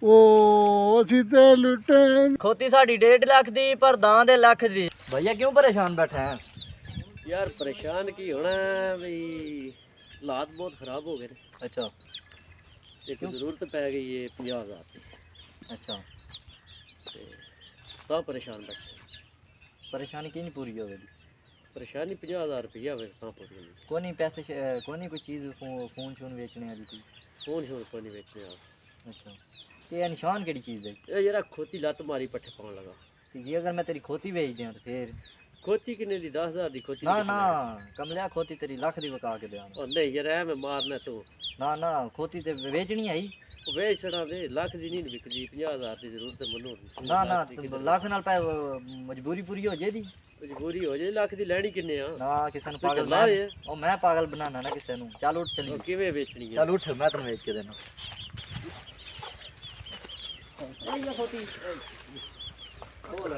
ਉਹ ਅਸੀਂ ਤੇ ਲੁੱਟੇ। ਖੋਤੀ ਸਾਡੀ 1.5 ਲੱਖ ਦੀ ਪਰ ਦਾਂ ਦੇ ਲੱਖ ਦੀ। ਭਈਆ क्यों परेशान बैठे हैं? यार परेशान की होना है भाई, हालात बहुत ख़राब हो गए। अच्छा एक ज़रूरत पै गई है 50,000 की। अच्छा सब परेशान बैठे। परेशानी की नहीं पूरी हो गई? परेशानी 50,000 रुपया वे कहाँ पूरी होगी। कोई नहीं पैसे कोई नहीं कोई चीज़ फोन शोन बेचने वाली कोई? फोन शोन कोई नहीं बेचने आप। अच्छा ये निशान केड़ी चीज़ है? ये जरा खोती लत मारी पट्ठे पाउन लगा। कि जी अगर मैं तेरी खोती बेच दियां तो फिर? खोती किन्ने दी 10,000 दी खोती? ना ना कमलिया खोती तेरी लाख दी बका के देना। ओ नहीं यार मैं मारना तू। ना ना खोती ते बेचनी आई। वे छड़ा दे लाख दी नहीं बिकदी, 50,000 दी जरूरत है मनो। ना ना लाख नाल पै मजबूरी पूरी हो जाएगी। मजबूरी हो जाए लाख दी लैनी किन्ने आ? ना किसी ने तू पागल चला है। ओ मैं पागल बनाना ना किसी नु। चल उठ चली। किवें बेचनी है? चल उठ मैं तेन बेच के देना। ये खोती बोल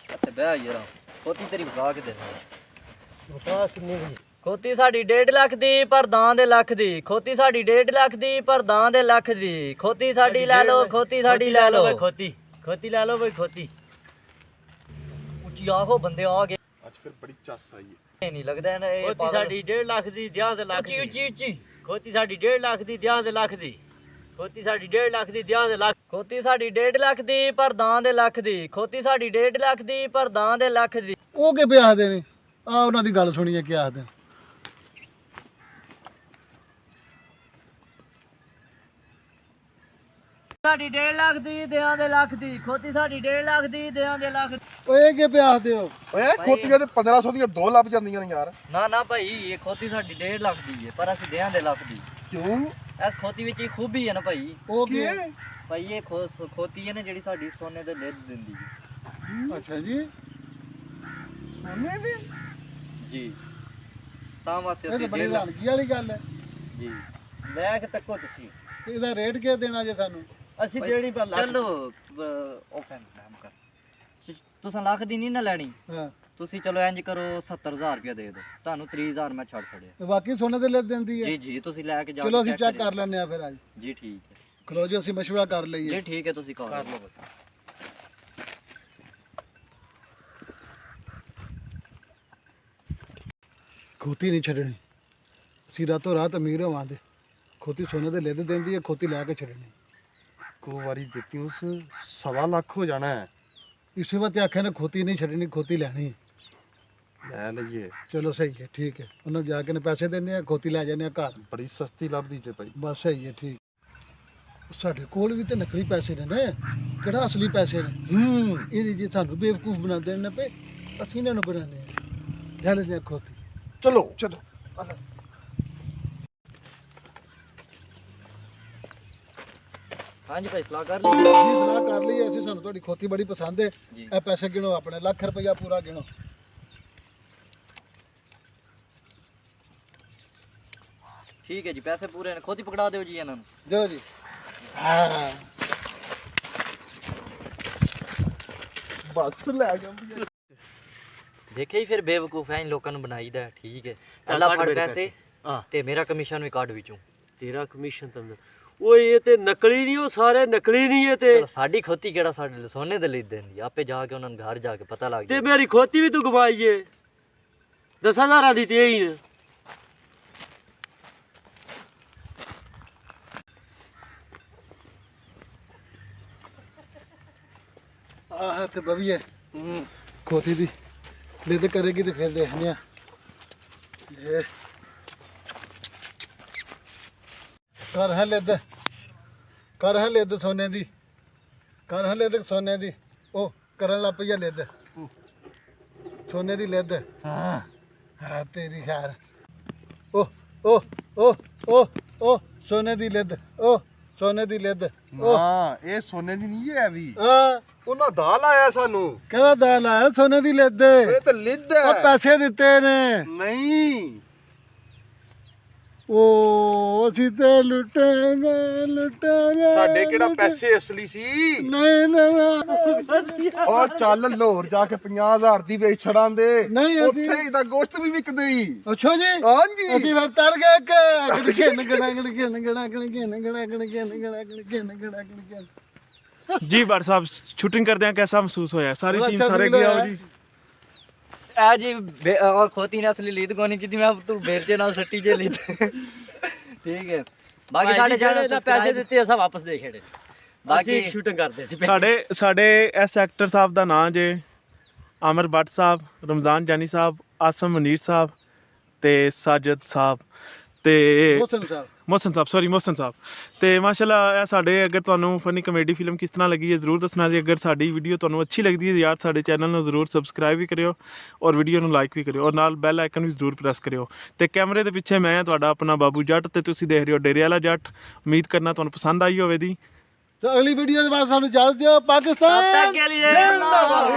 अच्छा बह यार खोती तेरी बका के देना। बता किन्ने दी? ਖੋਤੀ ਸਾਡੀ 1.5 ਲੱਖ ਦੀ ਪਰ ਦਾਂ ਦੇ ਲੱਖ ਦੀ। ਖੋਤੀ ਸਾਡੀ 1.5 ਲੱਖ ਦੀ ਪਰ ਦਾਂ ਦੇ ਲੱਖ ਦੀ। ਖੋਤੀ ਸਾਡੀ ਲੈ ਲਓ, ਖੋਤੀ ਸਾਡੀ ਲੈ ਲਓ। खोती खोती ला लो भाई खोती। ਉੱਚੀ ਆਖੋ ਬੰਦੇ ਆ ਗਏ। ਅੱਜ ਫਿਰ ਬੜੀ ਚੱਸ ਆਈ ਹੈ। ਇਹ ਨਹੀਂ ਲੱਗਦਾ ਨਾ ਇਹ खोती साडी 1.5 लाख दी दियां दे लाख ਉੱਚੀ ਉੱਚੀ ਉੱਚੀ। खोती साडी 1.5 लाख दी दियां दे लाख दी। खोती साडी 1.5 लाख दी दियां दे लाख। ਖੋਤੀ ਸਾਡੀ 1.5 ਲੱਖ ਦੀ ਪਰ ਦਾਂ ਦੇ ਲੱਖ ਦੀ। ਖੋਤੀ ਸਾਡੀ 1.5 ਲੱਖ ਦੀ ਪਰ ਦਾਂ ਦੇ ਲੱਖ ਦੀ। ਉਹ ਕਿ ਪਿਆ ਆਖਦੇ ਨੇ ਆ ਉਹਨਾਂ ਦੀ ਗੱਲ ਸੁਣੀਏ ਕੀ ਆਖਦੇ ਨੇ। ਸਾਡੀ 1.5 ਲੱਖ ਦੀ ਦਿਆਂ ਦੇ ਲੱਖ ਦੀ। ਖੋਤੀ ਸਾਡੀ 1.5 ਲੱਖ ਦੀ ਦਿਆਂ ਦੇ ਲੱਖ। ਓਏ ਕੀ ਪਿਆ ਆਖਦੇ ਹੋ? ਓਏ ਖੋਤੀਆਂ ਤੇ 1500 ਦੀਆਂ 2 ਲੱਭ ਜਾਂਦੀਆਂ ਨੇ ਯਾਰ। ਨਾ ਨਾ ਭਾਈ ਇਹ ਖੋਤੀ ਸਾਡੀ 1.5 ਲੱਖ ਦੀ ਹੈ ਪਰ ਅਸੀਂ ਦਿਆਂ ਦੇ ਲੱਖ ਦੀ। ਕਿਉਂ? ਇਸ ਖੋਤੀ ਵਿੱਚ ਇਹ ਖੂਬੀ ਹੈ ਨਾ ਭਾਈ। ਉਹ ਕੀ? ਭਾਈ ਇਹ ਖੋਤੀ ਹੈ ਨਾ ਜਿਹੜੀ ਸਾਡੀ ਸੋਨੇ ਦੇ ਲਿੱਦ ਦਿੰਦੀ ਹੈ। ਅੱਛਾ ਜੀ ਸੋਨੇ ਦੀ? ਜੀ ਤਾਂ ਵਾਸਤੇ ਇਹ ਤਾਂ ਅਸੀਂ ਬੜੀ 1.5 ਲੱਖ ਹੈਰਾਨਗੀ ਵਾਲੀ ਗੱਲ ਹੈ। ਜੀ। ਲੈ ਕੇ ਤੱਕੋ ਤੁਸੀਂ। ਤੇ ਇਹਦਾ ਰੇਟ ਕੀ ਦੇਣਾ ਜੇ ਸਾਨੂੰ? ਅਸੀਂ ਦੇਣੀ ਪਰ ਲੱਖ। ਚਲੋ ਓਪਨ ਨਾਮ ਕਰ। ਤੁਸੀਂ ਲੱਖ ਦੀ ਨਹੀਂ ਨਾ ਲੈਣੀ। ਹਾਂ ਤੁਸੀਂ ਚਲੋ ਇੰਜ ਕਰੋ 70,000 ਰੁਪਏ ਦੇ ਦਿਓ ਤੁਹਾਨੂੰ 30,000 ਮੈਂ ਛੱਡ ਛੜਿਆ। ਤੇ ਬਾਕੀ ਸੋਨੇ ਦੇ ਲੈ ਦਿੰਦੀ ਹੈ। ਜੀ ਜੀ ਤੁਸੀਂ ਲੈ ਕੇ ਜਾਓ। ਚਲੋ ਅਸੀਂ ਚੈੱਕ ਕਰ ਲੈਂਦੇ ਆ ਫਿਰ ਅੱਜ। ਜੀ ਠੀਕ ਹੈ। ਖਲੋ ਜੀ ਅਸੀਂ ਮਸ਼ਵਰਾ ਕਰ ਲਈਏ। ਜੀ ਠੀਕ ਹੈ ਤੁਸੀਂ ਕਰ ਲਓ। ਖੋਤੀ ਨਹੀਂ ਛੱਡਣੀ। ਅਸੀਂ ਰਾਤੋਂ ਰਾਤ ਅਮੀਰ ਹੋਵਾਂਗੇ। ਖੋਤੀ ਸੋਨੇ ਦੇ ਲੈ ਦਿੰਦੀ ਹੈ, ਖੋਤੀ ਲੈ ਕੇ ਛੱਡਣੀ। ਕੋ ਵਾਰੀ ਦਿੱਤੀ ਉਸ 1.25 ਲੱਖ ਹੋ ਜਾਣਾ ਹੈ। ਇਸੇ ਵਾਤੇ ਆਖਿਆ ਨਾ ਖੋਤੀ ਨਹੀਂ ਛੱਡਣੀ, ਖੋਤੀ ਲੈਣੀ। ਲੈ ਲਈਏ। ਚਲੋ ਸਹੀ ਹੈ ਠੀਕ ਹੈ। ਉਹਨੂੰ ਜਾ ਕੇ ਨੇ ਪੈਸੇ ਦਿੰਦੇ ਆ, ਖੋਤੀ ਲੈ ਜਾਂਦੇ ਆ ਘਰ। ਬੜੀ ਸਸਤੀ ਲੱਭਦੀ ਜੇ ਭਾਈ। ਬਸ ਸਹੀ ਹੈ ਠੀਕ। ਸਾਡੇ ਕੋਲ ਵੀ ਤੇ ਨਕਲੀ ਪੈਸੇ ਨੇ ਨਾ, ਕਿਹੜਾ ਅਸਲੀ ਪੈਸੇ ਨੇ। ਇਹ ਜੀ ਸਾਨੂੰ ਬੇਵਕੂਫ ਬਣਾਉਂਦੇ ਨੇ ਪਏ, ਅਸੀਂ ਇਹਨਾਂ ਨੂੰ ਬਣਾਉਂਦੇ ਆ। ਲੈ ਲੈਂਦੇ ਆ ਖੋਤੀ। ਚਲੋ ਚਲੋ ਹਾਂਜੀ ਭਾਈ ਸਲਾਹ ਕਰ ਲਈ। ਜੀ ਸਲਾਹ ਕਰ ਲਈ ਅਸੀਂ। ਸਾਨੂੰ ਤੁਹਾਡੀ ਖੋਤੀ ਬੜੀ ਪਸੰਦ ਹੈ। ਜੀ। ਇਹ ਪੈਸੇ ਗਿਣੋ ਆਪਣੇ, ਲੱਖ ਰੁਪਇਆ ਪੂਰਾ ਗਿਣੋ। ਠੀਕ ਹੈ ਜੀ ਪੈਸੇ ਪੂਰੇ ਨੇ। ਖੋਤੀ ਪਕੜਾ ਦਿਓ ਜੀ ਇਹਨਾਂ ਨੂੰ। ਦਿਓ ਜੀ। ਹਾਂ ਬਸ ਲੈ ਜਾਂਦੀ ਹੈ। ਦੇਖਿਆ ਹੀ ਫਿਰ ਬੇਵਕੂਫ ਐ ਲੋਕਾਂ ਨੂੰ ਬਣਾਈਦਾ ਹੈ। ਠੀਕ ਹੈ ਅੱਲਾ ਫੜ ਪੈਸੇ ਹਾਂ ਤੇ ਮੇਰਾ ਕਮਿਸ਼ਨ ਵੀ ਕੱਢ ਵਿੱਚੋਂ। ਤੇਰਾ ਕਮਿਸ਼ਨ ਤਾਂ ਓਏ ਇਹ ਤੇ ਨਕਲੀ ਨਹੀਂ, ਉਹ ਸਾਰੇ ਨਕਲੀ ਨਹੀਂ ਇਹ ਤੇ। ਚਲੋ ਸਾਡੀ ਖੋਤੀ ਕਿਹੜਾ ਸਾਡੇ ਸੋਨੇ ਦੇ ਲਈ ਦਿੰਦੀ ਆਪੇ ਜਾ ਕੇ ਉਹਨਾਂ ਨੂੰ ਘਰ ਜਾ ਕੇ ਪਤਾ ਲੱਗ ਤੇ ਜਾਏ। ਮੇਰੀ ਖੋਤੀ ਵੀ ਤੂੰ ਗਵਾਈ ਏ 10,000 ਦੀ ਤੇ ਹੀ ਨੇ। ਆਹ ਤੇ ਬਵੀ ਹੈ ਖੋਤੀ ਦੀ ਲਿੱਦ ਕਰੇਗੀ ਤੇ ਫਿਰ ਦੇਖਦੇ ਆ। ਇਹ ਕਰ ਹੈ ਲਿੱਦ, ਕਰ ਹੈ ਲਿੱਦ ਸੋਨੇ ਦੀ, ਕਰ ਹੈ ਲਿੱਦ ਸੋਨੇ ਦੀ। ਉਹ ਕਰਨ ਲੱਗ ਪਈ ਆ ਲਿੱਦ ਸੋਨੇ ਦੀ ਲਿੱਦ। ਹਾਂ ਹਾਂ ਤੇਰੀ ਖੈਰ। ਉਹ ਉਹ ਉਹ ਉਹ ਉਹ ਸੋਨੇ ਦੀ ਲਿੱਦ, ਉਹ ਸੋਨੇ ਦੀ ਲਿੱਦ। ਹਾਂ ਇਹ ਸੋਨੇ ਦੀ ਨਹੀਂ ਹੈ ਵੀ। ਹਾਂ ਉਹਨਾਂ ਦਾ ਲਾਇਆ ਸਾਨੂੰ। ਕਹਿੰਦਾ ਦਾਲ ਆਇਆ ਸੋਨੇ ਦੀ ਲਿੱਦ। ਇਹ ਤਾਂ ਲਿੱਦ ਉਹ ਹੈ। ਪੈਸੇ ਦਿੱਤੇ ਨੇ। ਨਹੀਂ ਉਹ ਅਸੀਂ ਤੇ ਲੁੱਟਾਂਗੇ ਸਾਡੇ ਕਿਹੜਾ ਪੈਸੇ ਅਸਲੀ ਸੀ ਨਹੀਂ ਨਹੀਂ ਉਹ ਚੱਲ ਲਾਹੌਰ ਜਾ ਕੇ 50,000 ਦੀ ਵੇਚ ਛੜਾਂਦੇ ਨਹੀਂ ਅਸੀਂ ਉੱਥੇ ਹੀ ਤਾਂ ਗੋਸ਼ਤ ਵੀ ਵਿਕਦੇ ਹੀ ਅੱਛਾ ਜੀ ਹਾਂਜੀ ਅਸੀਂ ਫਿਰ ਤਰ ਗਏ ਕਿ ਅਗੜ ਖੇਨ ਗਣਾ ਗਣ ਖੇਨ ਗਣਾ ਗਣ ਖੇਨ ਗਣਾ ਗਣ ਖੇਨ ਗਣਾ ਗਣ ਖੇਨ ਗਣਾ ਗਣ ਖੇਨ जी भट्ट साहब शूटिंग करदे कैसा महसूस होया सारी बड़ा टीम अच्छा सारे फील गया होया। जी ਐ ਜੀ ਖੋਤੀ ਨੇ ਅਸਲੀ ਲੀਦ ਕੋਈ ਨਹੀਂ ਕੀਤੀ ਮੈਂ ਤੂੰ ਬੇਰਚੇ ਨਾਲ ਸੱਟੀ ਜੇ ਲੀਦ ਠੀਕ ਹੈ ਬਾਕੀ ਸਾਡੇ ਜਿਹੜੇ ਚੈਨਲ ਦਾ ਪੈਸੇ ਦਿੱਤੇ ਅਸਾਂ ਵਾਪਸ ਦੇ ਛੜੇ ਬਾਕੀ ਬਾਕੀ ਸ਼ੂਟਿੰਗ ਕਰਦੇ ਸੀ ਸਾਡੇ ਇਸ ਐਕਟਰ ਸਾਹਿਬ ਦਾ ਨਾਂ ਜੇ ਅਮਰ ਭੱਟ ਸਾਹਿਬ ਰਮਜ਼ਾਨ ਜਾਨੀ ਸਾਹਿਬ ਆਸਮ ਮਨੀਰ ਸਾਹਿਬ ਤੇ ਸਾਜਦ ਸਾਹਿਬ ਤੇ ਹੁਸਨ ਸਾਹਿਬ ਮੋਹਸਨ ਸਾਹਿਬ ਤੇ ਮਾਸ਼ਾਅੱਲਾ ਇਹ ਸਾਡੇ ਅਗਰ ਤੁਹਾਨੂੰ ਫਨੀ ਕਮੇਡੀ ਫਿਲਮ ਕਿਸ ਤਰ੍ਹਾਂ ਲੱਗੀ ਹੈ ਜ਼ਰੂਰ ਦੱਸਣਾ ਜੀ ਅਗਰ ਸਾਡੀ ਵੀਡੀਓ ਤੁਹਾਨੂੰ ਅੱਛੀ ਲੱਗਦੀ ਹੈ ਯਾਰ ਸਾਡੇ ਚੈਨਲ ਨੂੰ ਜ਼ਰੂਰ ਸਬਸਕ੍ਰਾਈਬ ਵੀ ਕਰਿਓ ਔਰ ਵੀਡੀਓ ਨੂੰ ਲਾਈਕ ਵੀ ਕਰਿਓ ਔਰ ਨਾਲ ਬੈਲ ਆਈਕਨ ਵੀ ਜ਼ਰੂਰ ਪ੍ਰੈਸ ਕਰਿਓ ਤੇ ਕੈਮਰੇ ਦੇ ਪਿੱਛੇ ਮੈਂ ਤੁਹਾਡਾ ਆਪਣਾ ਬਾਬੂ ਜੱਟ ਤੇ ਤੁਸੀਂ ਦੇਖ ਰਹੇ ਹੋ ਡੇਰੇ ਵਾਲਾ ਜੱਟ ਉਮੀਦ ਕਰਨਾ ਤੁਹਾਨੂੰ ਪਸੰਦ ਆਈ ਹੋਵੇ ਦੀ ਤੇ ਅਗਲੀ ਵੀਡੀਓ ਦੇ ਬਾਅਦ ਸਾਨੂੰ ਇਜਾਜ਼ਤ ਦਿਓ ਪਾਕਿਸਤਾਨ ਤੱਕ ਕੇ ਲਈ ਜ਼ਿੰਦਾਬਾਦ।